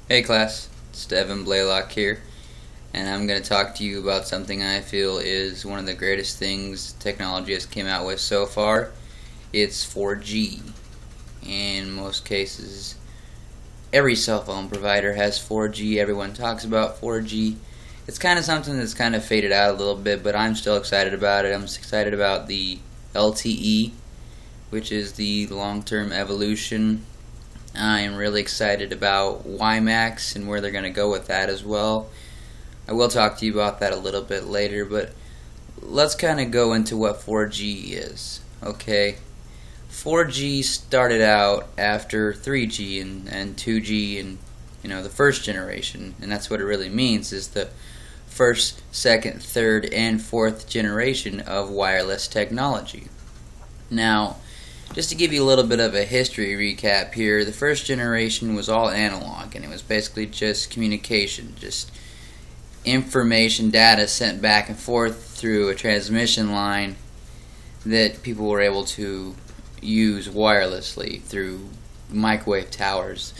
Hey class, it's Devin Blaylock here, and I'm going to talk to you about something I feel is one of the greatest things technology has came out with so far. It's 4G. In most cases, every cell phone provider has 4G. Everyone talks about 4G. It's kind of something that's kind of faded out a little bit, but I'm still excited about it. I'm excited about the LTE, which is the long-term evolution. I am really excited about WiMAX and where they're going to go with that as well. I will talk to you about that a little bit later, but let's kind of go into what 4G is. Okay, 4G started out after 3G and 2G and the first generation, and that's what it really means, is the first, second, third, and fourth generation of wireless technology. Now, just to give you a little bit of a history recap here, the first generation was all analog, and it was basically just communication, just information, data sent back and forth through a transmission line that people were able to use wirelessly through microwave towers.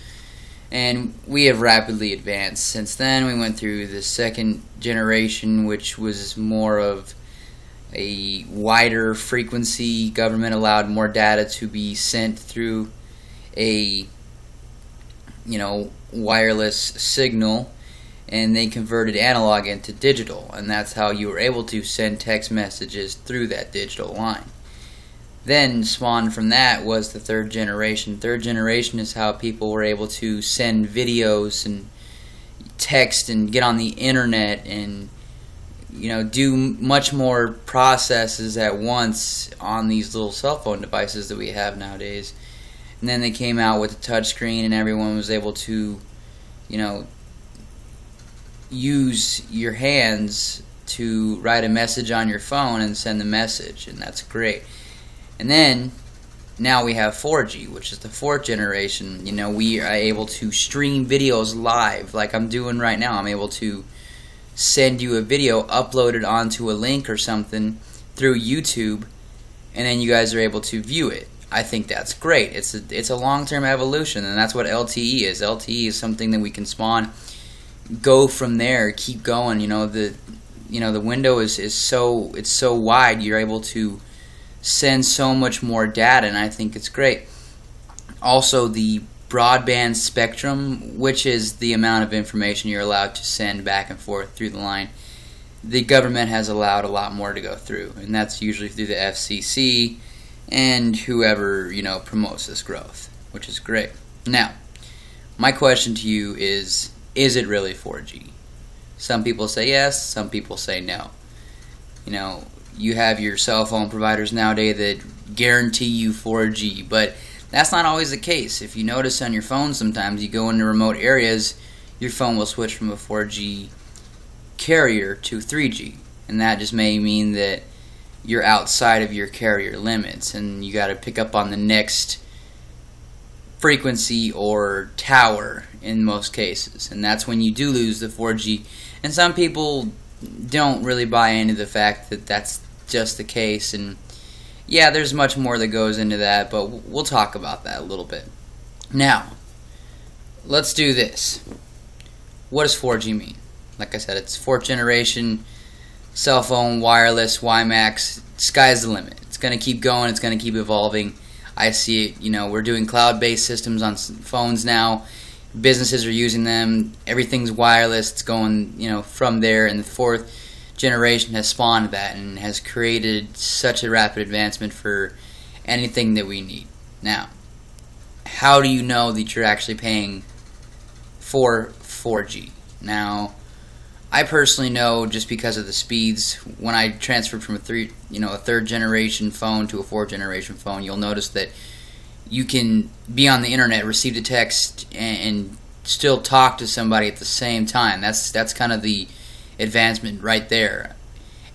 And we have rapidly advanced since then. We went through the second generation, which was more of a wider frequency. Government allowed more data to be sent through a wireless signal, and they converted analog into digital, and that's how you were able to send text messages through that digital line. Then spawned from that was the third generation. Third generation is how people were able to send videos and text and get on the internet and do much more processes at once on these little cell phone devices that we have nowadays. And then they came out with a touch screen, and everyone was able to use your hands to write a message on your phone and send the message, and that's great. And then now we have 4G, which is the fourth generation. We are able to stream videos live like I'm doing right now. I'm able to send you a video, upload it onto a link or something through YouTube, and then you guys are able to view it. I think that's great. It's a long-term evolution, and that's what LTE is. LTE is something that we can spawn, go from there, keep going. The window is so wide. You're able to send so much more data, and I think it's great. Also, the broadband spectrum, which is the amount of information you're allowed to send back and forth through the line, the government has allowed a lot more to go through, and that's usually through the FCC and whoever promotes this growth, which is great. Now, my question to you is it really 4G? Some people say yes, some people say no. You have your cell phone providers nowadays that guarantee you 4G, but that's not always the case. If you notice on your phone, sometimes you go into remote areas, your phone will switch from a 4G carrier to 3G, and that just may mean that you're outside of your carrier limits, and you got to pick up on the next frequency or tower in most cases, and that's when you do lose the 4G. And some people don't really buy into the fact that that's just the case, and yeah, there's much more that goes into that, but we'll talk about that a little bit. Now, let's do this. What does 4G mean? Like I said, it's fourth generation cell phone, wireless, WiMAX. Sky's the limit. It's going to keep going. It's going to keep evolving. I see it. We're doing cloud-based systems on phones now. Businesses are using them. Everything's wireless. It's going, from there. And the fourth generation has spawned that and has created such a rapid advancement for anything that we need. Now, how do you know that you're actually paying for 4G? Now, I personally know just because of the speeds. When I transferred from a third generation phone to a fourth generation phone, you'll notice that you can be on the internet, receive the text, and still talk to somebody at the same time. That's kind of the advancement right there,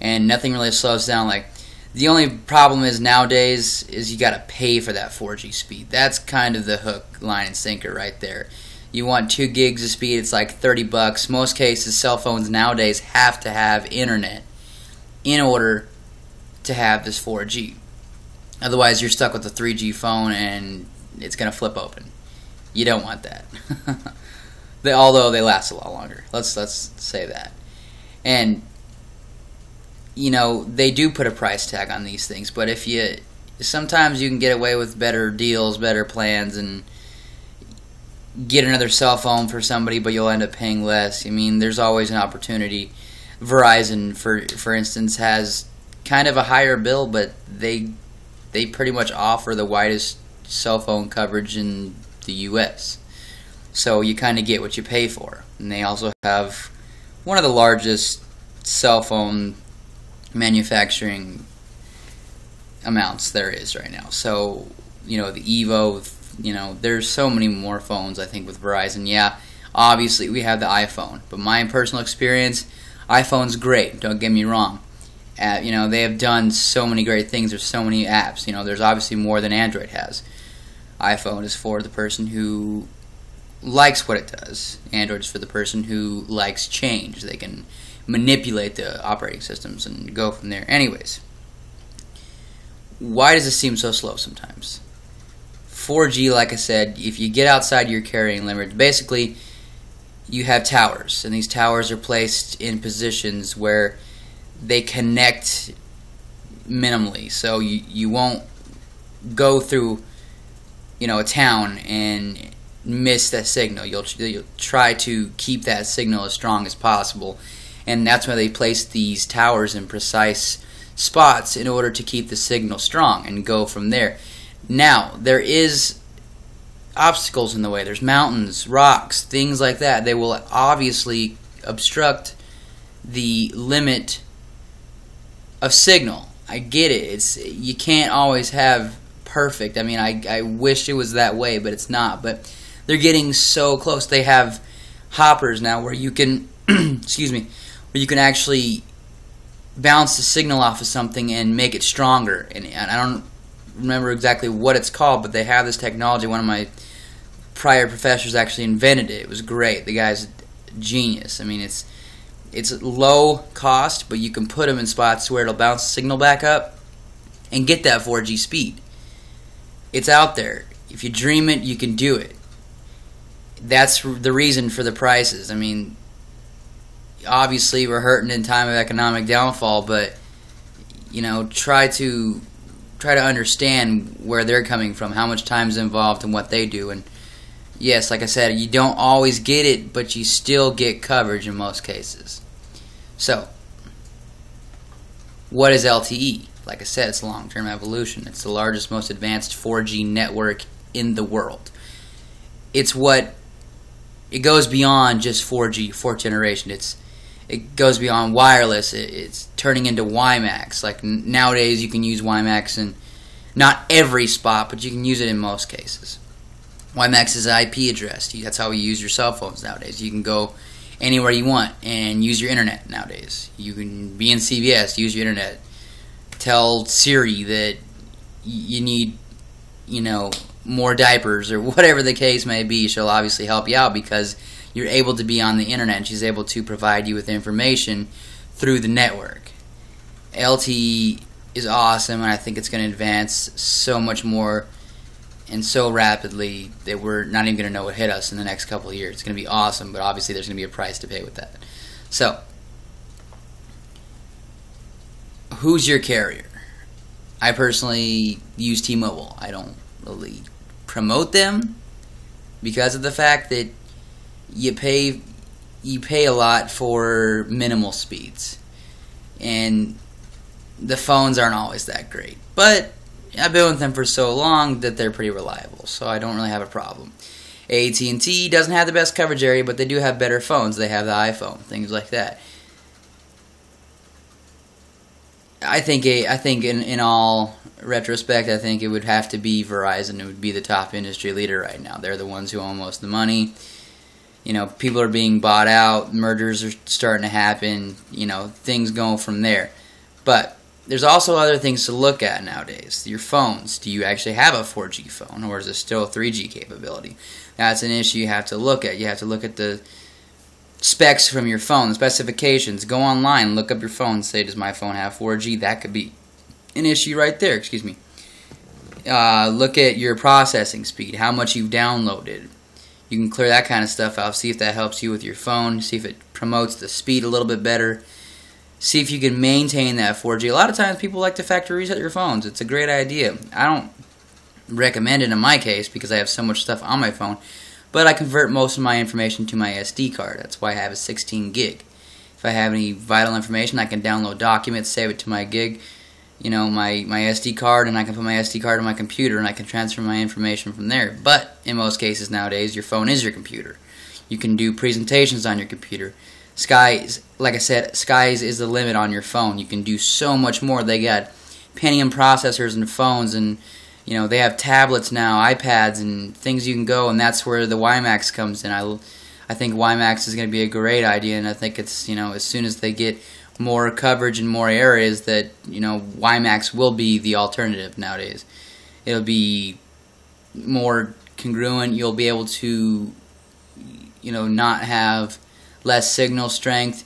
and nothing really slows down. Like, the only problem is nowadays is you got to pay for that 4G speed. That's kind of the hook, line, and sinker right there. You want 2 gigs of speed, it's like $30. Most cases, cell phones nowadays have to have internet in order to have this 4G. Otherwise, you're stuck with a 3G phone and it's going to flip open. You don't want that. although they last a lot longer. Let's say that. And they do put a price tag on these things, but sometimes you can get away with better deals, better plans, and get another cell phone for somebody, but you'll end up paying less. I mean, there's always an opportunity. Verizon, for instance, has kind of a higher bill, but they pretty much offer the widest cell phone coverage in the U.S. So you kind of get what you pay for. And they also have one of the largest cell phone manufacturing amounts there is right now. So, the Evo, there's so many more phones, I think, with Verizon. Yeah, obviously we have the iPhone, but my personal experience, iPhone's great, don't get me wrong. They have done so many great things. There's so many apps. There's obviously more than Android has. iPhone is for the person who likes what it does. Android is for the person who likes change. They can manipulate the operating systems and go from there. Anyways, why does it seem so slow sometimes? 4G, like I said, if you get outside your carrying limit, basically you have towers, and these towers are placed in positions where they connect minimally, so you won't go through a town and miss that signal. You'll try to keep that signal as strong as possible, and that's why they place these towers in precise spots in order to keep the signal strong and go from there. Now, there is obstacles in the way. There's mountains, rocks, things like that. They will obviously obstruct the limit of signal. I get it. You can't always have perfect. I mean, I wish it was that way, but it's not. But they're getting so close. They have hoppers now where you can excuse me, where you can actually bounce the signal off of something and make it stronger. And I don't remember exactly what it's called, but they have this technology. One of my prior professors actually invented it. It was great. The guy's a genius. I mean, it's low cost, but you can put them in spots where it'll bounce the signal back up and get that 4G speed. It's out there. If you dream it, you can do it. That's the reason for the prices. I mean, obviously we're hurting in time of economic downfall, but try to understand where they're coming from, how much time's involved in what they do. And yes, like I said, you don't always get it, but you still get coverage in most cases. So, what is LTE? Like I said, it's long-term evolution. It's the largest, most advanced 4G network in the world. It goes beyond just 4G, fourth generation. It goes beyond wireless. It's turning into WiMAX. Like nowadays, you can use WiMAX in not every spot, but you can use it in most cases. WiMAX is IP address. That's how we use your cell phones nowadays. You can go anywhere you want and use your internet nowadays. You can be in CVS, use your internet. Tell Siri that you need, more diapers or whatever the case may be. She'll obviously help you out because you're able to be on the internet and she's able to provide you with information through the network. LTE is awesome, and I think it's going to advance so much more and so rapidly that we're not even going to know what hit us in the next couple of years. It's going to be awesome, but obviously there's going to be a price to pay with that. So, who's your carrier? I personally use T-Mobile. I don't really promote them because of the fact that you pay a lot for minimal speeds, and the phones aren't always that great. But I've been with them for so long that they're pretty reliable, so I don't really have a problem. AT&T doesn't have the best coverage area, but they do have better phones. They have the iPhone, things like that. I think in all retrospect, I think it would have to be Verizon. It would be the top industry leader right now. They're the ones who own most of the money. People are being bought out. Mergers are starting to happen. Things going from there. But there's also other things to look at nowadays. Your phones. Do you actually have a 4G phone, or is it still a 3G capability? That's an issue you have to look at. You have to look at the specs from your phone, the specifications. Go online, look up your phone, and say, does my phone have 4G? That could be an issue right there. Excuse me. Look at your processing speed, how much you've downloaded. You can clear that kind of stuff out, see if that helps you with your phone, see if it promotes the speed a little bit better, see if you can maintain that 4G. A lot of times people like to factory reset your phones. It's a great idea. I don't recommend it in my case because I have so much stuff on my phone, but I convert most of my information to my SD card. That's why I have a 16 gig. If I have any vital information, I can download documents, save it to my gig, my SD card, and I can put my SD card on my computer and I can transfer my information from there. But in most cases nowadays, your phone is your computer. You can do presentations on your computer. Like I said, skies is the limit on your phone. You can do so much more. They got Pentium processors and phones, and they have tablets now, iPads, and things you can go, and that's where the WiMAX comes in. I think WiMAX is going to be a great idea, and I think it's, as soon as they get more coverage in more areas, that, WiMAX will be the alternative nowadays. It'll be more congruent. You'll be able to, not have less signal strength.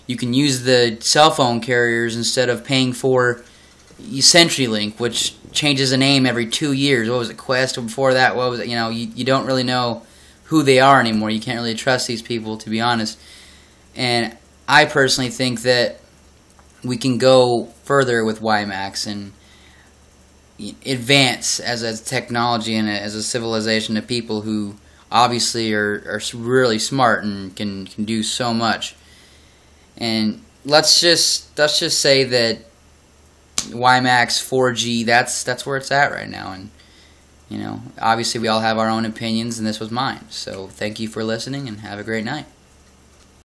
You can use the cell phone carriers instead of paying for CenturyLink, which changes the name every 2 years. What was it, Quest? Or before that, what was it? You don't really know who they are anymore. You can't really trust these people, to be honest. And I personally think that we can go further with WiMAX and advance as a technology and as a civilization of people who obviously are really smart and can do so much. And let's just say that WiMAX 4G, that's where it's at right now. And obviously we all have our own opinions, and this was mine. So thank you for listening, and have a great night.